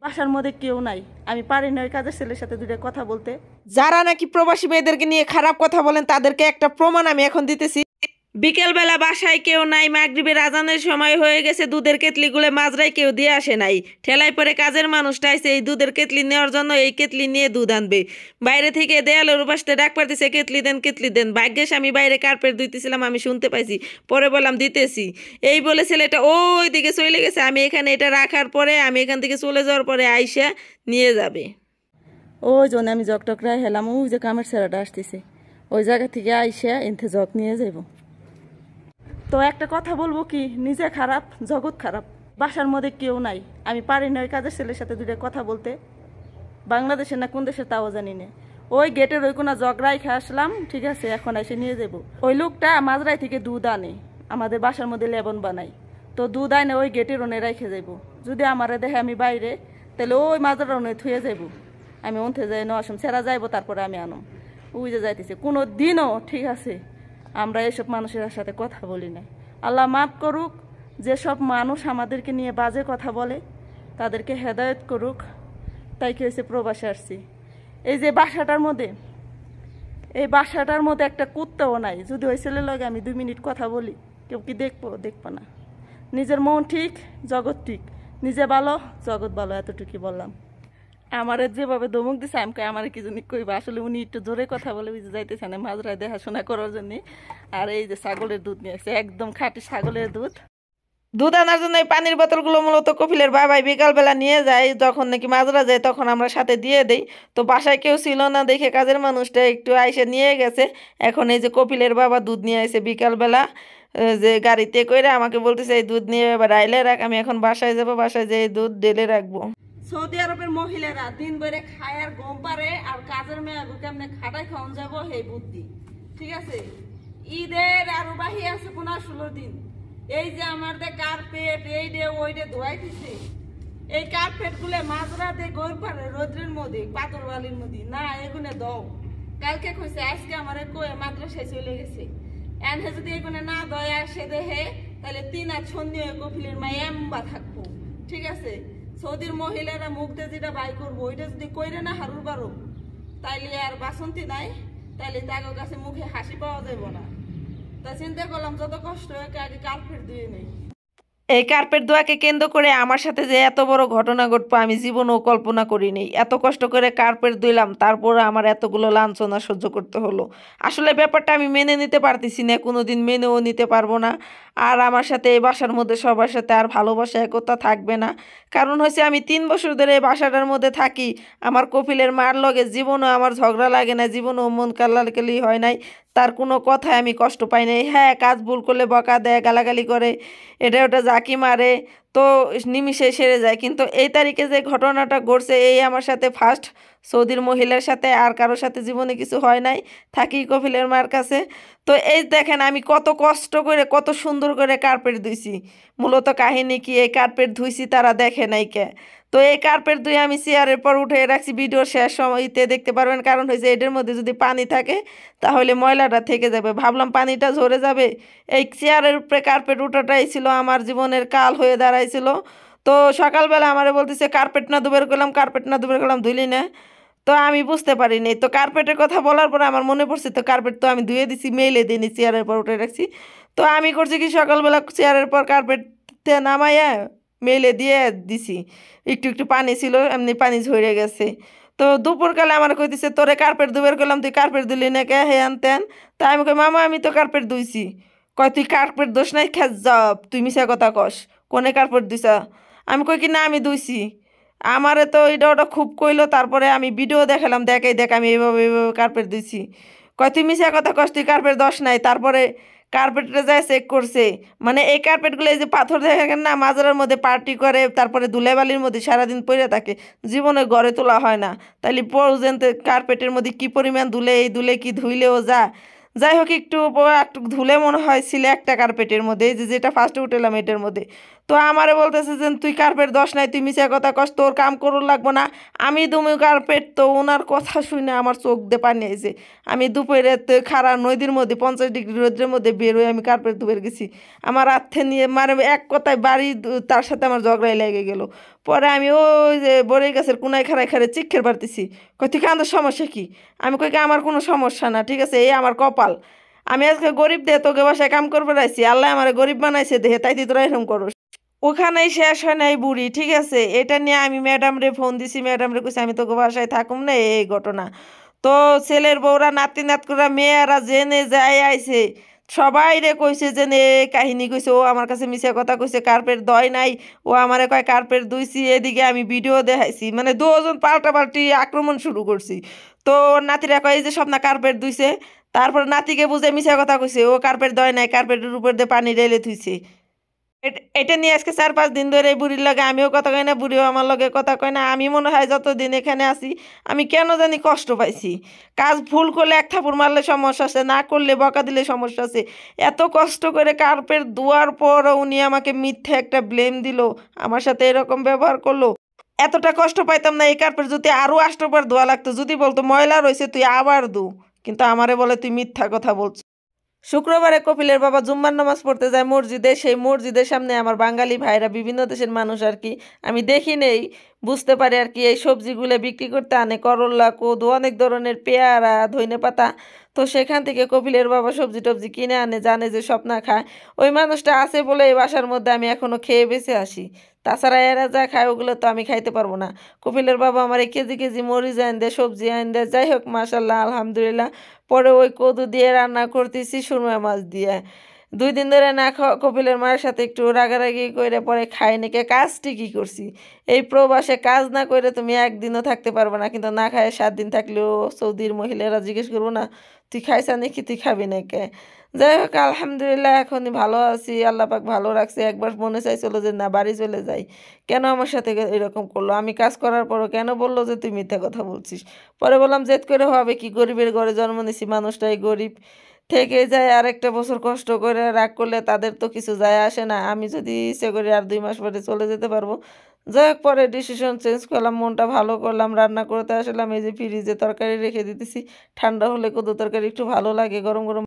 বাসার মধ্যে কেউ নাই, আমি পারি না ওই কাজের ছেলের সাথে দুটো কথা বলতে। যারা নাকি প্রবাসী মেয়েদেরকে নিয়ে খারাপ কথা বলেন তাদেরকে একটা প্রমাণ আমি এখন দিতেছি। বিকেলবেলা বাসায় কেউ নাই, মাগরিবের আজানের সময় হয়ে গেছে, দুধের কেতলিগুলো মাজরায় কেউ দিয়ে আসে নাই। ঠেলায় পরে কাজের মানুষটা আছে এই দুধের কেতলি নেওয়ার জন্য, এই কেতলি নিয়ে দুধ আনবে। বাইরে থেকে দেয়ালের উপাসতে ডাক পারতেছে, কেতলি দেন কেতলি দেন। ভাগ্যেশ আমি বাইরে কার্পেট ধুইতেছিলাম, আমি শুনতে পাইছি, পরে বললাম দিতেছি। এই বলে ছেলেটা ওই দিকে চলে গেছে। আমি এখানে এটা রাখার পরে, আমি এখান থেকে চলে যাওয়ার পরে আইসা নিয়ে যাবে। ওই জন্য আমি জগ টকরাই হেলাম, ওই যে কামের ছেলেটা আসতেছে, ওই জায়গা থেকে আইসা এনতে জগ নিয়ে যাব। তো একটা কথা বলবো কি, নিজে খারাপ জগৎ খারাপ। বাসার মধ্যে কেউ নাই, আমি পারি না ওই কাজের ছেলের সাথে দুটো কথা বলতে। বাংলাদেশের না কোন দেশের তাও জানি না। ওই গেটের ওই কোনো জগ রাইখে আসলাম, ঠিক আছে, এখন এসে নিয়ে যাব। ওই লোকটা মাঝরাই থেকে দুধ আনে, আমাদের বাসার মধ্যে লেবন বানাই, তো দুধ আনে ওই গেটের ওনে রাইখে যাব। যদি আমারে দেখে আমি বাইরে, তাহলে ওই মাঝরা ওনে থুয়ে যাব। আমি ওনতে যাই নসম ছেড়া যাইবো, তারপরে আমি আনম। ওই যে যাইতেছে, কোনো দিনও ঠিক আছে আমরা এসব মানুষের সাথে কথা বলি না। আল্লাহ মাফ করুক, যেসব মানুষ আমাদেরকে নিয়ে বাজে কথা বলে তাদেরকে হেদায়েত করুক। তাই কি হয়েছে, প্রবাসে আসছি। এই যে বাসাটার মধ্যে, এই বাসাটার মধ্যে একটা কুত্তাও নাই। যদি ওই ছেলের লগে আমি 2 মিনিট কথা বলি, কেউ কি দেখবো না। নিজের মন ঠিক, জগৎ ঠিক, নিজে ভালো জগৎ ভালো, এতটুকুই বললাম। আমার যেভাবে ধমক দিছে, আমি আমার কি জানি কইবা। আসলে উনি একটু জোরে কথা বলে বুঝে যাইতেছে না, মাঝরায় দেখাশোনা করার জন্য। আর এই যে ছাগলের দুধ নিয়ে আসছে, একদম খাঁটি ছাগলের দুধ। দুধ আনার জন্য এই পানির বোতলগুলো মূলত কপিলের বাবাই বিকালবেলা নিয়ে যায়, যখন নাকি মাঝরা যায় তখন আমরা সাথে দিয়ে দেই। তো বাসায় কেউ ছিল না দেখে কাজের মানুষটা একটু আইসে নিয়ে গেছে। এখন এই যে কপিলের বাবা দুধ নিয়ে আসে বিকালবেলা, যে গাড়িতে কইরা আমাকে বলতেছে এই দুধ নিয়ে এবার আইলে রাখ। আমি এখন বাসায় যাবো, বাসায় যেয়ে দুধ ঢেলে রাখবো। সৌদি আরবের মহিলারা দিন বেড়ে খায় আর গম পারে, আর কাজের মেয়ে কেমনে খাটাই খাওয়ান যাবো সেই বুদ্ধি, ঠিক আছে। ঈদের আরো বাহি আছে 15-16 দিন। এই যে আমার দে কার্পেট, এই ডে ওই ডে ধোয়াই দিছে। এই কার্পেট গুলো মাজরা দিয়ে গোর পারে রোদ্রের মধ্যে, পাথর বালির মধ্যে না, এগুলো দাও। কালকে কইছে, আজকে আমার কয়ে মাদ্রাসায় চলে গেছে। এনহে যদি এগুলো না দয়া সে দেহে, তাহলে 3 আর ছন্দি কপিলের মা এম্বা থাকবো, ঠিক আছে। সৌদির মহিলারা মুখ দিয়ে যেটা বাই করবো, ওইটা যদি কইরে না হারুর বারো, তাইলে আর বাসন্তী নাই, তাইলে তাদের কাছে মুখে হাসি পাওয়া যাবে না। তা চিন্তা করলাম যত কষ্ট হয় আগে কার্পেট দিয়ে নেই। এই কার্পেট ধোয়াকে কেন্দ্র করে আমার সাথে যে এত বড় ঘটনা ঘটবো আমি জীবনেও কল্পনা করিনি। এত কষ্ট করে কার্পেট ধুইলাম, তারপরে আমার এতগুলো লাঞ্ছনা সহ্য করতে হলো। আসলে ব্যাপারটা আমি মেনে নিতে পারতেছি না, কোনোদিন মেনেও নিতে পারবো না। আর আমার সাথে এই বাসার মধ্যে সবার সাথে আর ভালোবাসা একতা থাকবে না। কারণ হচ্ছে আমি 3 বছর ধরে এই বাসাটার মধ্যে থাকি, আমার কপিলের মার লগে জীবনও আমার ঝগড়া লাগে না, জীবনও মন কালাকালি হয় নাই, তার কোনো কথায় আমি কষ্ট পাই নাই। হ্যাঁ, কাজ ভুল করলে বকা দেয়, গালাগালি করে, এটা ওটা জাকি মারে, তো নিমিষে সেরে যায়। কিন্তু এই তারিখে যে ঘটনাটা ঘটছে, এই আমার সাথে ফার্স্ট। সৌদির মহিলার সাথে আর কারোর সাথে জীবনে কিছু হয় নাই, থাকি কপিলের মার কাছে। তো এই দেখেন আমি কত কষ্ট করে কত সুন্দর করে কার্পেট ধুইছি। মূলত কাহিনী কি, এই কার্পেট ধুইছি তারা দেখে নাই কে। তো এই কার্পেট ধুয়ে আমি চেয়ারের পর উঠে রাখছি, ভিডিওর শেষ সময়তে দেখতে পারবেন। কারণ হয়েছে এটার মধ্যে যদি পানি থাকে তাহলে ময়লাটা থেকে যাবে, ভাবলাম পানিটা ঝরে যাবে। এই চেয়ারের উপরে কার্পেট উঠাটাই ছিল আমার জীবনের কাল হয়ে দাঁড়াইছিল। তো সকালবেলা আমারে বলতেছে কার্পেট না দুবার করলাম, কার্পেট না দুবার করলাম, ধুইলি না। তো আমি বুঝতে পারিনি। তো কার্পেটের কথা বলার পরে আমার মনে পড়ছে, তো কার্পেট তো আমি ধুয়ে দিছি, মেলে দিইনি, চেয়ারের পর উঠে রাখছি। তো আমি করছি কি, সকালবেলা চেয়ারের পর কার্পেট নামাইয়া মেলে দিয়ে দিছি। একটু একটু পানি ছিল, এমনি পানি ঝরে গেছে। তো দুপুরকালে আমার কইতেছে তোরে কার্পেট দুবার করলাম, তুই কার্পেট দিলি না কে, হে আনতেন। তা আমি কই মামা আমি তো কার্পেট ধুইছি। কয় তুই কার্পেট দোষ নাই, খেস যাব, তুই মিশা কথা কস, কোনে কার্পেট দিছা। আমি কই কি না আমি ধুইছি। আমারে তো এটা ওটা খুব কইলো, তারপরে আমি ভিডিও দেখালাম, দেখ আমি এইভাবে এইভাবে কার্পেট দিছি। কয় তুই মিশা কথা কস, তুই কার্পেট দোষ নাই। তারপরে কার্পেটটা যায় চেক করছে, মানে এই কার্পেটগুলো এই যে পাথর দেখেন না, মাজারের মধ্যে পার্টি করে, তারপরে ধুলাবালির মধ্যে সারাদিন পড়ে থাকে, জীবনে ঘরে তোলা হয় না। তাইলে পর্যন্ত কার্পেটের মধ্যে কি পরিমাণ ধুলে, এই ধুলে কি ধুইলেও যা। যাই হোক একটু একটু ধুলে মনে হয় ছিল একটা কার্পেটের মধ্যে, এই যে যেটা ফার্স্টে উঠেলাম এটার মধ্যে। তো আমারে বলতেছে যে তুই কার্পেট দশ নাই, তুই মিছা কথা কস, তোর কাম করুন লাগবো না, আমি দুমি কার্পেট। তো ওনার কথা শুনে আমার চোখ দিয়ে পানি আইছে। আমি দুপুরে খাড়া নদীর মধ্যে 50 ডিগ্রি রোদ্রের মধ্যে বের হয়ে আমি কার্পেট ধুয়ে গেছি। আমার হাতে নিয়ে মানে এক কথায় বাড়ি তার সাথে আমার ঝগড়াই লেগে গেল। পরে আমি ওই যে বড়ই গাছের কোনায় খাড়ায় খাড়ায় চিক্ষের পারতেছি। কই তুই কান্দার সমস্যা কি? আমি কই কি আমার কোনো সমস্যা না, ঠিক আছে, এই আমার কপাল। আমি আজকে গরিব দেহে তোকে বাসায় কাম করবে রাখছি, আল্লাহ আমার গরিব বানাইছে দেহে, তাই তুই তোরা এরকম করো। ওখানেই শেষ হয় নাই বুড়ি, ঠিক আছে। এটা নিয়ে আমি ম্যাডাম রে ফোন দিছি, ম্যাডাম রে কইছি আমি তোকে বাসায় থাকুম না, এই ঘটনা। তো ছেলের বউরা নাতি নাতকুরা মেয়েরা জেনে যায় আইছে, সবাই রে কইছে যে নে কাহিনী কইছে, ও আমার কাছে মিছা কথা কইছে, কার্পেট দয় নাই, ও আমারে কয় কার্পেট ধুইছি। এদিকে আমি ভিডিও দেখাইছি, মানে দুজন পাল্টাপাল্টি আক্রমণ শুরু করছি। তো নাতিরা কয় এই যে স্বপ্না কার্পেট ধুইছে, তারপর নাতিকে বুঝে মিছা কথা কইছে, ও কার্পেট দয় নাই, কার্পেটের উপর দিয়ে পানি ঢেলে থুইছে। এটা নিয়ে আজকে 4-5 দিন ধরে এই বুড়ির লগে আমিও কথা কই না, বুড়িও আমার লগে কথা কয় না। আমি মনে হয় যতদিন এখানে আছি আমি কেন জানি কষ্ট পাইছি। কাজ ভুল করলে এক থাপড় মারলে সমস্যা আছে, না করলে বকা দিলে সমস্যা আছে। এত কষ্ট করে কার্পেট ধোয়ার পরও উনি আমাকে মিথ্যে একটা ব্লেম দিল, আমার সাথে এরকম ব্যবহার করলো। এতটা কষ্ট পাইতাম না এই কার্পেট যদি আরো 8বার ধোয়া লাগতো, যদি বলতো ময়লা রয়েছে তুই আবার ধু, কিন্তু আমারে বলে তুই মিথ্যা কথা বলছিস। শুক্রবারে কপিলের বাবা জুম্মার নামাজ পড়তে যায় মসজিদে। সেই মসজিদের সামনে আমার বাঙালি ভাইরা, বিভিন্ন দেশের মানুষ আর কি, আমি দেখি নেই, বুঝতে পারি আর কি, এই সবজিগুলো বিক্রি করতে আনে, করল্লা, কদু, অনেক ধরনের পেয়ারা, ধইনে পাতা। তো সেখান থেকে কপিলের বাবা সবজি টবজি কিনে আনে, জানে যে স্বপ্না খায়। ওই মানুষটা আছে বলে এই বাসার মধ্যে আমি এখনো খেয়ে বেঁচে আসি। তাছাড়া এরা যা খায় ওগুলো তো আমি খাইতে পারবো না। কপিলের বাবা আমার কেজি কেজি মরিচ আইন দেয়, সবজি আইন দেয়, যাই হোক মাশাল্লাহ আলহামদুলিল্লাহ। পরে ওই কদু দিয়ে রান্না করতেছি সুরমা মাছ দিয়ে। 2 দিন ধরে না খাওয়া কপিলের মায়ের সাথে একটু রাগারাগি করে পরে খাই নাকি, কাজ ঠিকই করছি। এই প্রবাসে কাজ না করে তুমি একদিনও থাকতে পারবে না, কিন্তু না খায় 7 দিন থাকলেও সৌদির মহিলারা জিজ্ঞেস করবো না তুই খাইছা নাকি, তুই খাবি নাকি। যাই হোক আলহামদুলিল্লাহ এখনই ভালো আছি, আল্লাহ পাক ভালো রাখছে। একবার মনে চাইছিল যে না বাড়ি চলে যাই, কেন আমার সাথে এরকম করলো, আমি কাজ করার পরও কেন বললো যে তুই মিথ্যা কথা বলছিস। পরে বললাম জেদ করে হবে কি, গরিবের ঘরে জন্ম নিছি, মানুষটাই গরিব, থেকে যায়। আরেকটা বছর কষ্ট করে রাগ করলে তাদের তো কিছু যায় আসে না, আমি যদি ইচ্ছে করি আর 2 মাস পরে চলে যেতে পারবো। যাই হোক পরে ডিসিশন চেঞ্জ করলাম, মনটা ভালো করলাম, রান্না করতে আসলাম। এই যে ফ্রিজে তরকারি রেখে দিতেছি, ঠান্ডা হলে কদু তরকারি একটু ভালো লাগে, গরম গরম